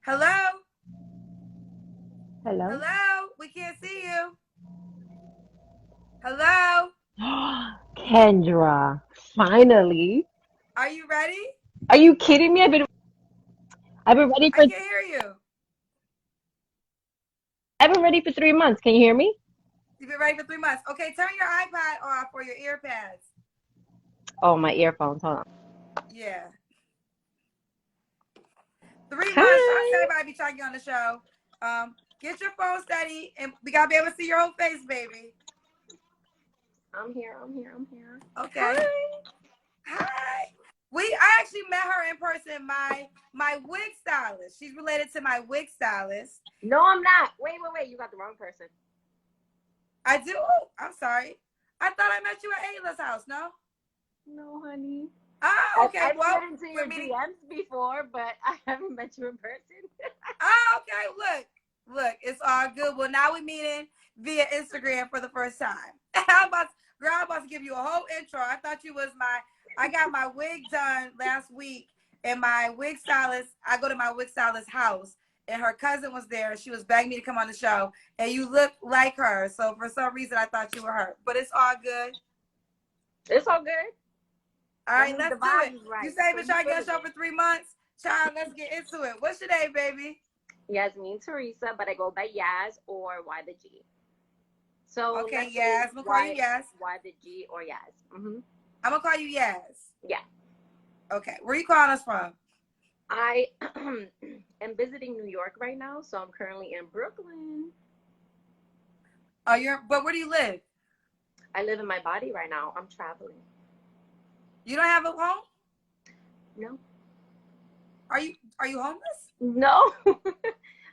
Hello? Hello? Hello? We can't see you. Hello? Kendra, finally. Are you ready? Are you kidding me? I've been ready I for can't hear you. I've been ready for 3 months. Can you hear me? You've been ready for 3 months. Okay, turn your iPad off or your earpads. Oh, my earphones. Hold on. Yeah. 3 months. I tell Hi. everybody be trying to get on the show. Get your phone steady and we gotta be able to see your whole face, baby. I'm here. I'm here. I'm here. Okay. Hi. Hi. I actually met her in person. My wig stylist. She's related to my wig stylist. No, I'm not. Wait. You got the wrong person. I do. Oh, I'm sorry. I thought I met you at Ayla's house. No. No, honey. Oh, I've, okay. I've Well, slid into we're your meeting. DMs before, but I haven't met you in person. Oh, okay. Look. It's all good. Well, now we're meeting via Instagram for the first time. I'm about to give you a whole intro. I thought you was my. I got my wig done last week, and my wig stylist. I go to my wig stylist's house, and her cousin was there. She was begging me to come on the show, and you look like her. So for some reason, I thought you were her. But it's all good. It's all good. All That right, means the let's do it. vibe is You right. say So been you trying to get a feeling show it. for 3 months. Child, let's get into it. What's your name, baby? Yasmin Teresa, but I go by Yaz or Y the G. So Okay, let's say Yas. I'm gonna call you Yas. Y the G or Yaz. I'm gonna call you Yas. Yeah. Okay, where you calling us from? I am visiting New York right now, so I'm currently in Brooklyn. Oh, but where do you live? I live in my body right now. I'm traveling. You don't have a home? No. Are you homeless? No.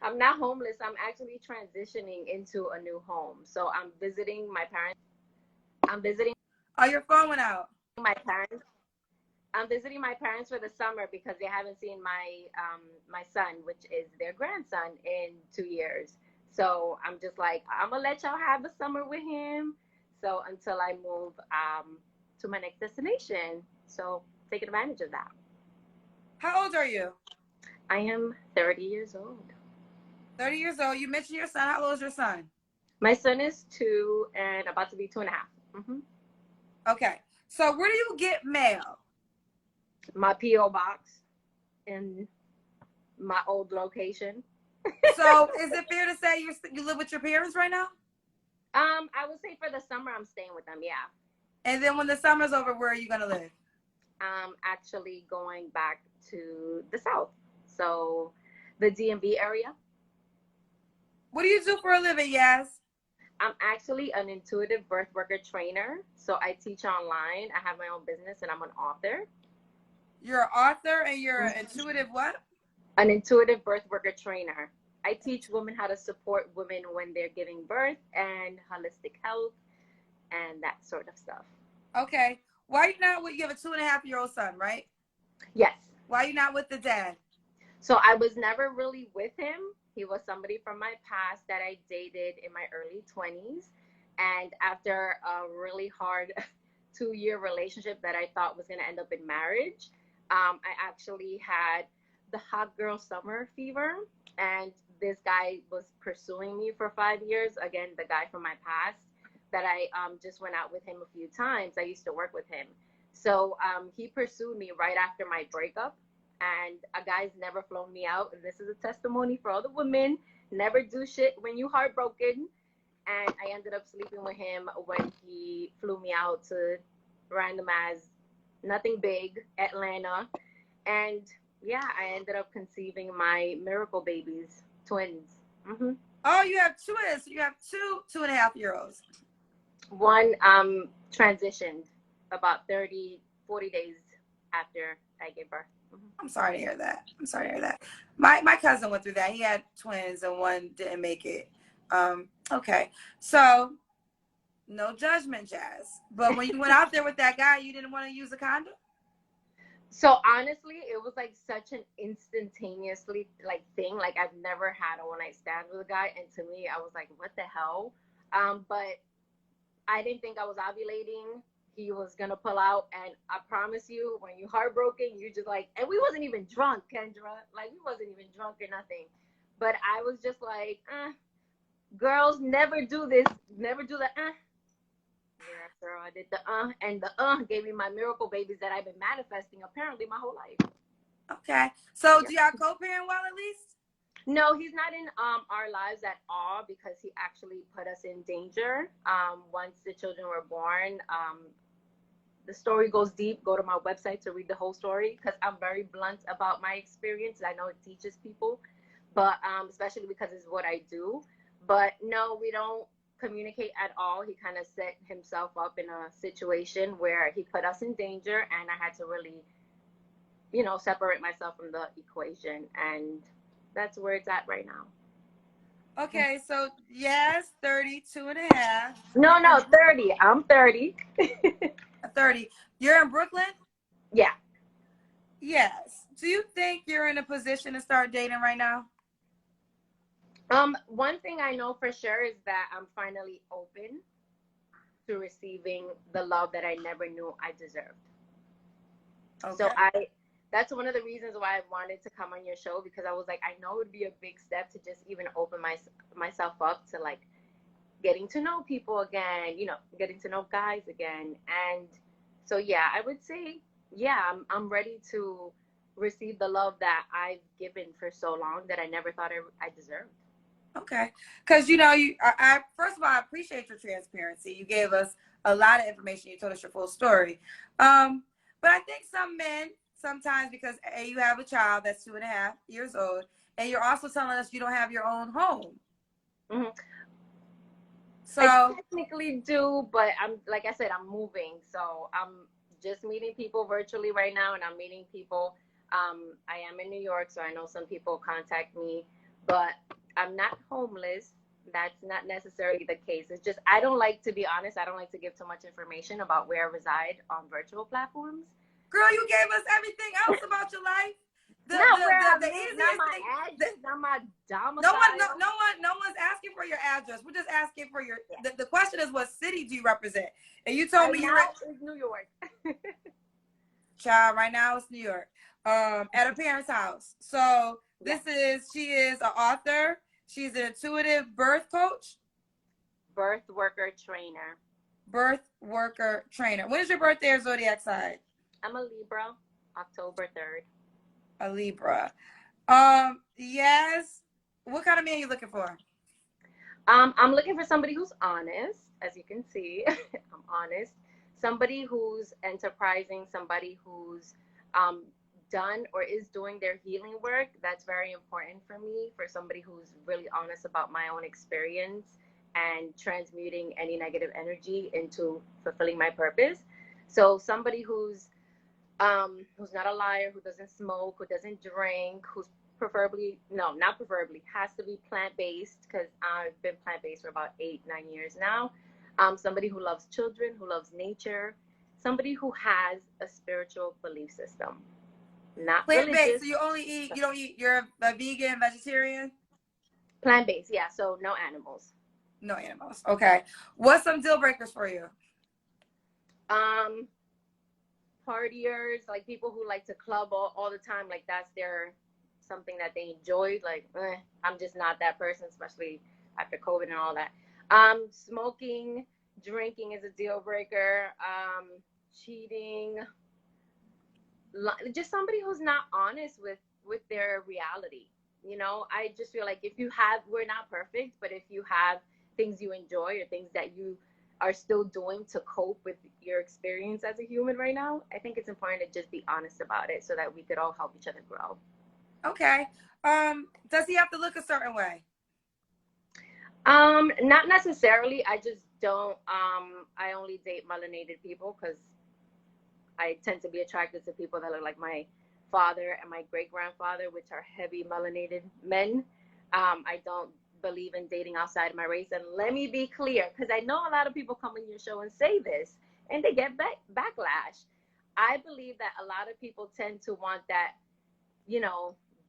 I'm not homeless. I'm actually transitioning into a new home. So I'm visiting my parents. I'm visiting Oh, your phone went out. my parents. I'm visiting my parents for the summer because they haven't seen my son, which is their grandson, in 2 years. So I'm just like, I'm gonna let y'all have the summer with him. So until I move to my next destination. So taking advantage of that. How old are you? I am 30 years old. 30 years old. You mentioned your son. How old is your son? My son is 2 and about to be 2.5. Okay. So where do you get mail? My PO box in my old location. So is it fair to say you live with your parents right now? I would say for the summer I'm staying with them. Yeah. And then when the summer's over, where are you gonna live? Actually going back to the south, so the DMV area. What do you do for a living, Yas? I'm actually an intuitive birth worker trainer, so I teach online. I have my own business, and I'm an author. You're an author and you're an Mhm. intuitive what? An intuitive birth worker trainer. I teach women how to support women when they're giving birth and holistic health and that sort of stuff. Okay. Why are you not with you have a 2.5-year-old son, right? Yes. Why are you not with the dad? So I was never really with him. He was somebody from my past that I dated in my early 20s. And after a really hard 2 year relationship that I thought was going to end up in marriage, I actually had the hot girl summer fever. And this guy was pursuing me for 5 years. Again, the guy from my past that I just went out with him a few times. I used to work with him. So he pursued me right after my breakup, and a guy's never flown me out. And this is a testimony for all the women. Never do shit when you heartbroken. And I ended up sleeping with him when he flew me out to random as nothing big, Atlanta. And yeah, I ended up conceiving my miracle babies, twins. Oh, you have twins. You have two 2.5-year-olds. One transitioned about 30, 40 days after I gave birth. I'm sorry to hear that. I'm sorry to hear that. My cousin went through that. He had twins and one didn't make it. Okay. So no judgment, Jazz. But when you went out there with that guy, you didn't want to use a condom? So honestly, it was like such an instantaneously like thing. Like I've never had a one night stand with a guy, and to me, I was like, what the hell? But I didn't think I was ovulating. he was gonna pull out, and I promise you, when you're heartbroken, you just like, and we wasn't even drunk, Kendra. Like we wasn't even drunk or nothing. But I was just like, girls never do this, never do that. Yeah, girl, I did the and the gave me my miracle babies that I've been manifesting apparently my whole life. Okay. So Yeah. do y'all co-parent well at least? No, he's not in our lives at all because he actually put us in danger. Once the children were born, the story goes deep. Go to my website to read the whole story because I'm very blunt about my experience. I know it teaches people, but especially because it's what I do. But no, we don't communicate at all. He kind of set himself up in a situation where he put us in danger, and I had to really, separate myself from the equation, and that's where it's at right now. Okay, so yes, 32 and a half. No, 30. I'm 30. 30. You're in Brooklyn? Yeah. Yes. Do you think you're in a position to start dating right now? One thing I know for sure is that I'm finally open to receiving the love that I never knew I deserved. Okay. So that's one of the reasons why I wanted to come on your show, because I was like, I know it would be a big step to just even open myself up to like getting to know people again, getting to know guys again. And so, yeah, I would say, yeah, I'm ready to receive the love that I've given for so long that I never thought I deserved. Okay. Because, I first of all, I appreciate your transparency. You gave us a lot of information. You told us your full story. But I think some men, sometimes because you have a child that's 2.5 years old, and you're also telling us you don't have your own home. Mm-hmm. So I technically do, but like I said, I'm moving. So I'm just meeting people virtually right now, and I'm meeting people. I am in New York, so I know some people contact me, but I'm not homeless. That's not necessarily the case. It's just I don't like to be honest. I don't like to give too much information about where I reside on virtual platforms. girl, you gave us everything else about your life. The easiest not my thing, address, not my domicile. no one's asking for your address. We're just asking for your. The question is, what city do you represent? And you told me it's New York. Child, right now it's New York. At a parent's house. So she is an author. She's an intuitive birth coach. Birth worker trainer. Birth worker trainer. When is your birthday or zodiac sign? I'm a Libra, October 3rd. A Libra. Yes. What kind of man are you looking for? I'm looking for somebody who's honest, as you can see. I'm honest. Somebody who's enterprising, somebody who's done or is doing their healing work. That's very important for me, for somebody who's really honest about my own experience and transmuting any negative energy into fulfilling my purpose. So somebody who's not a liar, who doesn't smoke, who doesn't drink, who's not preferably, has to be plant-based, because I've been plant-based for about 8-9 years now. Somebody who loves children, who loves nature, somebody who has a spiritual belief system, not plant-based. religious. So you don't eat, you're a vegan, vegetarian? Plant-based, yeah, so no animals. No animals. Okay. What's some deal breakers for you? Partiers, like people who like to club all the time, like that's something that they enjoy. Like, I'm just not that person, especially after COVID and all that. Smoking, drinking is a deal breaker. Cheating, just somebody who's not honest with their reality. I just feel like we're not perfect, but if you have things you enjoy or things that you are still doing to cope with your experience as a human right now, I think it's important to just be honest about it so that we could all help each other grow. Okay. Does he have to look a certain way? Not necessarily. I just don't. I only date melanated people because I tend to be attracted to people that look like my father and my great grandfather, which are heavy melanated men. I don't believe in dating outside my race. And let me be clear, because I know a lot of people come on your show and say this and they get backlash. I believe that a lot of people tend to want that,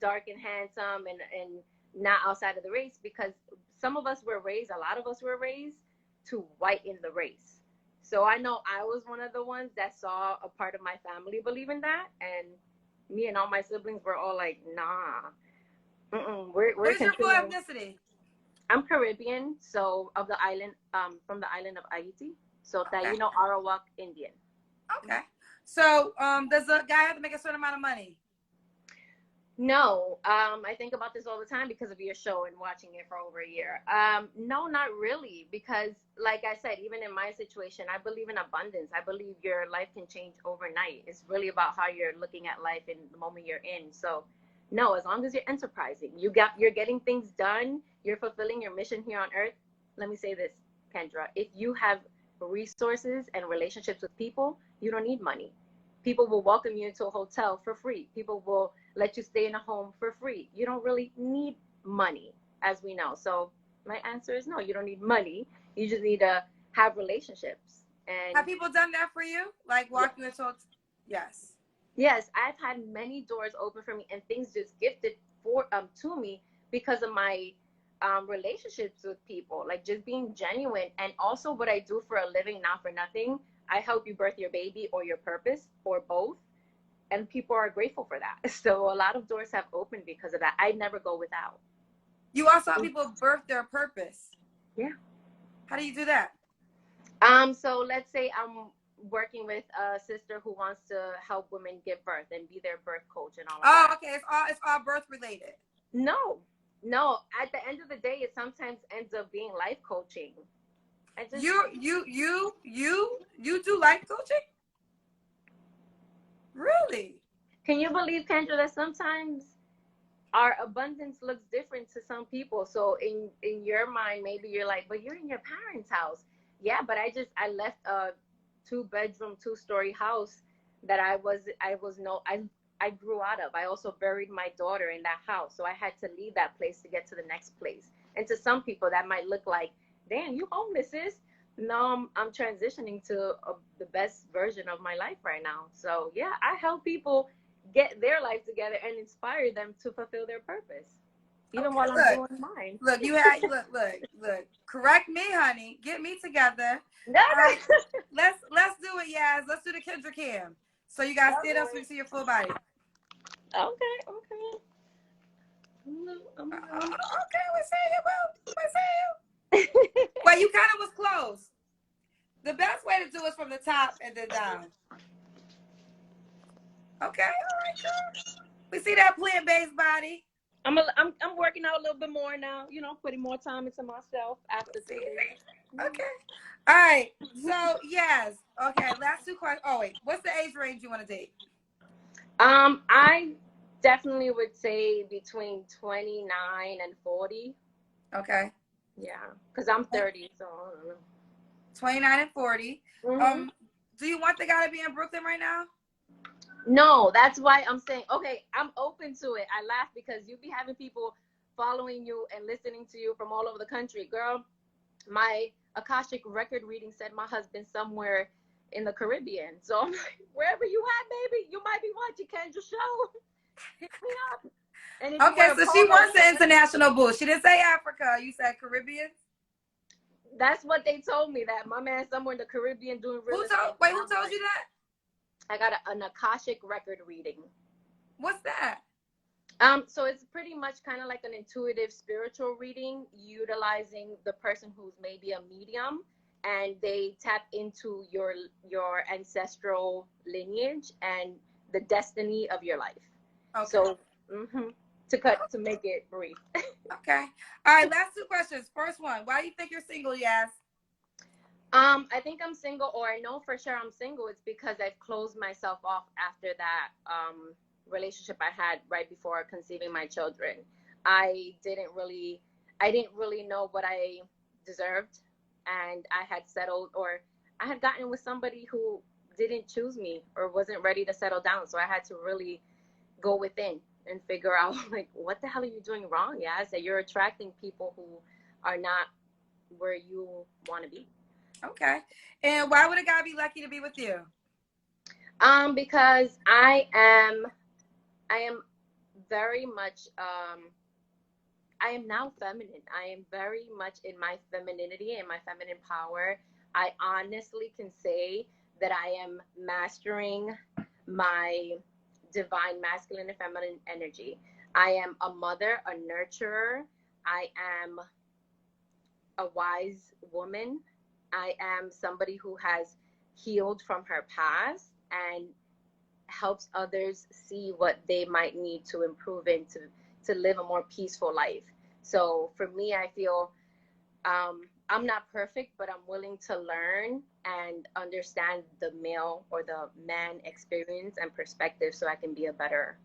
dark and handsome and not outside of the race, because a lot of us were raised to whiten the race. So I know I was one of the ones that saw a part of my family believe in that, and me and all my siblings were all like, nah, we're What is your full continuing. ethnicity? I'm Caribbean, so of the island, from the island of Haiti, so Okay. Taino Arawak Indian. Okay. So, does a guy have to make a certain amount of money? No, I think about this all the time because of your show and watching it for over a year. No, not really, because like I said, even in my situation, I believe in abundance. I believe your life can change overnight. It's really about how you're looking at life in the moment you're in. So, no, as long as you're enterprising, you're getting things done, you're fulfilling your mission here on earth. Let me say this, Kendra, if you have resources and relationships with people, you don't need money. People will welcome you into a hotel for free. People will let you stay in a home for free. You don't really need money, as we know. So my answer is no, you don't need money. You just need to have relationships. And Have people done that for you? Like yeah, walk you into a yes. yes, I've had many doors open for me and things just gifted for to me because of my relationships with people, like just being genuine. And also what I do for a living, not for nothing. I help you birth your baby or your purpose or both, and people are grateful for that. So a lot of doors have opened because of that. I never go without. You also help people birth their purpose. Yeah. How do you do that? So let's say I'm working with a sister who wants to help women give birth and be their birth coach and all of Oh, that. okay. It's all birth related. No, no. At the end of the day, it sometimes ends up being life coaching. I just You do life coaching? Really? can you believe, Kendra, that sometimes our abundance looks different to some people. So in your mind, maybe you're like, but you're in your parents' house. Yeah, but I left a 2 bedroom, 2 story house that I grew out of. I also buried my daughter in that house, so I had to leave that place to get to the next place. And to some people, that might look like, damn, you homeless, sis. No, I'm transitioning to the best version of my life right now. So yeah, I help people get their life together and inspire them to fulfill their purpose, even Okay, while I'm doing mine. look. Correct me, honey. Get me together. No, All right, let's do it, Yaz. Let's do the Kendra Cam. So you guys stand up so we can see your full body. no. Okay. Okay, we see you, boo. We see you. Well, you kind of was close. The best way to do is from the top and then down. Okay, all right, girl. We see that plant-based body. I'm working out a little bit more now. You know, putting more time into myself after See 2 days. it. Okay. All right. So yes. Okay. Last two questions. Oh wait. What's the age range you want to date? I definitely would say between 29 and 40. Okay. Yeah, because I'm 30, so I don't know. 29 and 40. Mm-hmm. Do you want the guy to be in Brooklyn right now? No, that's why I'm saying, okay, I'm open to it. I laugh because you be having people following you and listening to you from all over the country. Girl, my Akashic record reading said my husband's somewhere in the Caribbean. So I'm like, wherever you at, baby, you might be watching Kendra's show. Hit me up. And if you Okay, want so to she polo wants the shirt, international bull. She didn't say Africa. You said Caribbean. that's what they told me, that my man's somewhere in the Caribbean doing real estate. Wait, And who I'm told like, you that? I got an Akashic record reading. What's that? So it's pretty much kind of like an intuitive spiritual reading, utilizing the person who's maybe a medium, and they tap into your ancestral lineage and the destiny of your life. Okay. So to make it brief. Okay. All right. Last two questions. First one. Why do you think you're single? Yes. I think I'm single, or I know for sure I'm single. It's because I've closed myself off after that relationship I had right before conceiving my children. I didn't really, I didn't really know what I deserved, and I had settled, or I had gotten with somebody who didn't choose me or wasn't ready to settle down. So I had to really go within and figure out, like, what the hell are you doing wrong? Yeah, I said, you're attracting people who are not where you want to be. Okay. And why would a guy be lucky to be with you? Because I am very much I am now feminine. I am very much in my femininity and my feminine power. I honestly can say that I am mastering my divine masculine and feminine energy. I am a mother, a nurturer. I am a wise woman. I am somebody who has healed from her past and helps others see what they might need to improve into to live a more peaceful life. So for me, I feel I'm not perfect, but I'm willing to learn and understand the male or the man experience and perspective so I can be a better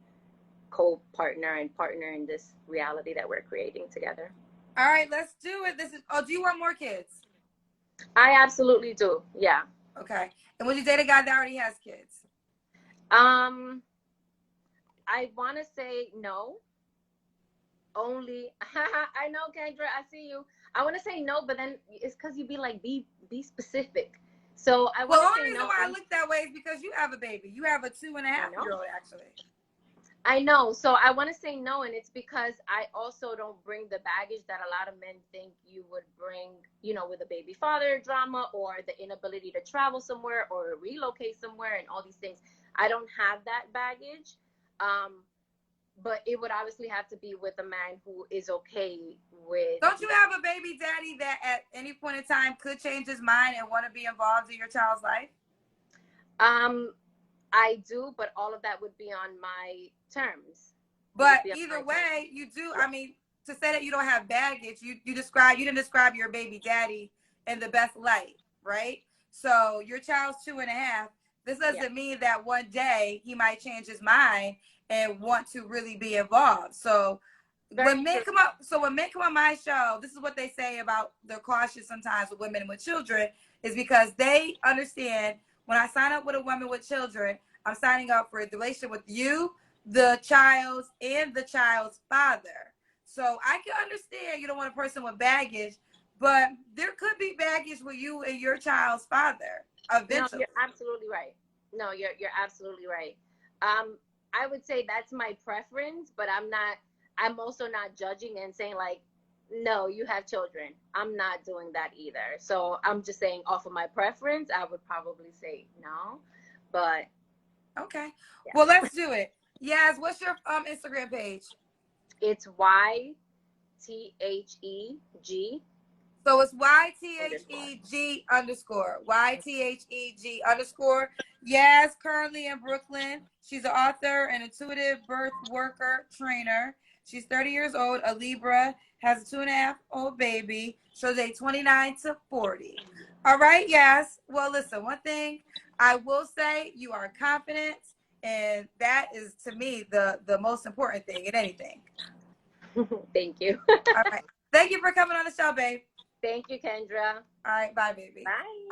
co-partner and partner in this reality that we're creating together. All right, let's do it. Do you want more kids? I absolutely do. Yeah. Okay. And would you date a guy that already has kids? I want to say no. Only I know, Kendra, I see you. I want to say no, but then it's because you be like, be specific. So I want Well, the to only say reason no. why I look that way is because you have a baby. You have a 2.5-year-old, actually. I know. So I want to say no, and it's because I also don't bring the baggage that a lot of men think you would bring, you know, with a baby father drama or the inability to travel somewhere or relocate somewhere and all these things. I don't have that baggage. But it would obviously have to be with a man who is okay with. Don't you have a baby daddy that at any point in time could change his mind and want to be involved in your child's life? I do, but all of that would be on my terms. But either way, you do. Yeah. I mean, to say that you don't have baggage, you didn't describe your baby daddy in the best light, right? So your child's 2.5. This doesn't mean that one day he might change his mind and want to really be involved. So when men come on my show, this is what they say about they're cautious sometimes with women with children, is because they understand when I sign up with a woman with children, I'm signing up for a relationship with you, the child's, and the child's father. So I can understand you don't want a person with baggage, but there could be baggage with you and your child's father eventually. No, you're absolutely right. No, you're absolutely right. I would say that's my preference, but I'm also not judging and saying like, no, you have children. I'm not doing that either. So I'm just saying off of my preference, I would probably say no, but. Okay. Yeah. Well, let's do it. Yes. What's your Instagram page? It's YTHEG. So it's YTHEG _ YTHEG _. Yes, currently in Brooklyn. She's an author and intuitive birth worker trainer. She's 30 years old, a Libra, has a 2.5-year-old baby. So they 29 to 40. All right, yes. Well, listen, one thing I will say, you are confident, and that is to me the most important thing in anything. Thank you. All right. Thank you for coming on the show, babe. Thank you, Kendra. All right. Bye, baby. Bye.